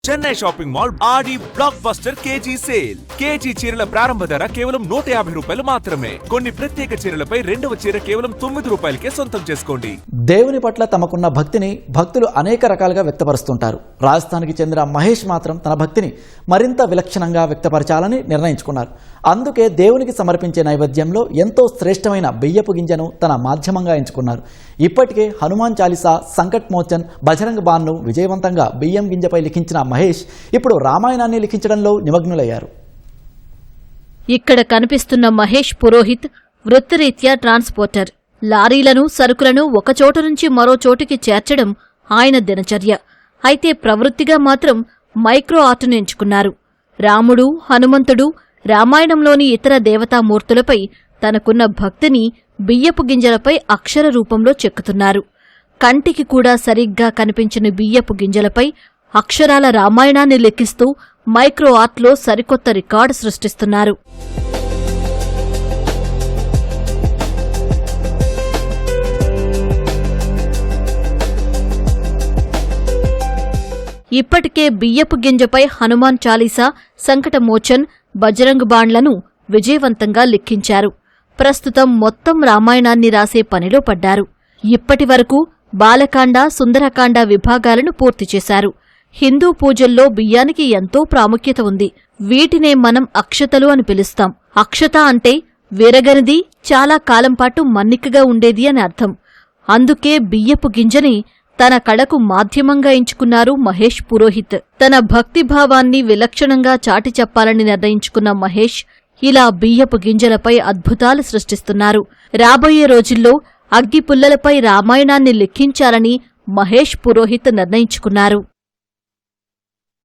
Chennai shopping mall Aadi blockbuster KG sale. KG చీరల ప్రారంభ ధర కేవలం 150 రూపాయలు మాత్రమే. కొన్ని ప్రత్యేక చీరలపై రెండవ చీర కేవలం 9 రూపాయలకే సొంతం చేసుకోండి. దేవుని పట్ల తమకున్న భక్తిని భక్తులు అనేక రకాలుగా వ్యక్తపరుస్తుంటారు. రాజస్థాన్కి చెందిన మహేష్ మాత్రం తన భక్తిని మరింత విలక్షణంగా వ్యక్తపరచాలని నిర్ణయించుకున్నారు. అందుకే దేవునికి సమర్పించే నైవేద్యంలో ఎంతో శ్రేష్టమైన బియ్యపు గింజను తన మాధ్యమంగా ఎంచుకున్నారు. ఇప్పటికే హనుమాన్ చాలీసా, సంకట్ మోచన్, బజరంగ్ బాన్ను విజయవంతంగా బియ్యం గింజపై లిఖించిన మహేష్ ఇప్పుడు రామాయణాన్ని లిఖించడంలో నిమగ్నులయ్యారు. ఇక్కడ కనిపిస్తున్న మహేష్ పురోహిత్ వృత్తిరీత్యా ట్రాన్స్పోర్టర్. లారీలను, సరుకులను ఒకచోటు నుంచి మరో చోటుకి చేర్చడం ఆయన దినచర్య. అయితే ప్రవృత్తిగా మాత్రం మైక్రో ఆర్టును ఎంచుకున్నారు. రాముడు, హనుమంతుడు, రామాయణంలోని ఇతర దేవతామూర్తులపై తనకున్న భక్తిని బియ్యపు గింజలపై అక్షర రూపంలో చెక్కుతున్నారు. కంటికి కూడా సరిగ్గా కనిపించిన బియ్యపు గింజలపై అక్షరాల రామాయణాన్ని లెక్కిస్తూ మైక్రో ఆర్ట్లో సరికొత్త రికార్డు సృష్టిస్తున్నారు. ఇప్పటికే బియ్యపు గింజపై హనుమాన్ చాలీసా, సంకట మోచన్, బజరంగ్ బాణ్లను విజయవంతంగా లిఖించారు. ప్రస్తుతం మొత్తం రామాయణాన్ని రాసే పనిలో పడ్డారు. ఇప్పటివరకు బాలకాండ, సుందరకాండ విభాగాలను పూర్తి చేశారు. హిందూ పూజల్లో బియ్యానికి ఎంతో ప్రాముఖ్యత ఉంది. వీటినే మనం అక్షతలు అని పిలుస్తాం. అక్షత అంటే విరగనిది, చాలా కాలంపాటు మన్నికగా ఉండేది అని అర్థం. అందుకే బియ్యపు గింజని తన కళకు మాధ్యమంగా ఎంచుకున్నారు మహేష్ పురోహిత్. తన భక్తిభావాన్ని విలక్షణంగా చాటి చెప్పాలని నిర్ణయించుకున్న మహేష్ ఇలా బియ్యపు గింజలపై అద్భుతాలు సృష్టిస్తున్నారు. రాబోయే రోజుల్లో అగ్గిపుల్లలపై రామాయణాన్ని లిఖించాలని మహేష్ పురోహిత్ నిర్ణయించుకున్నారు.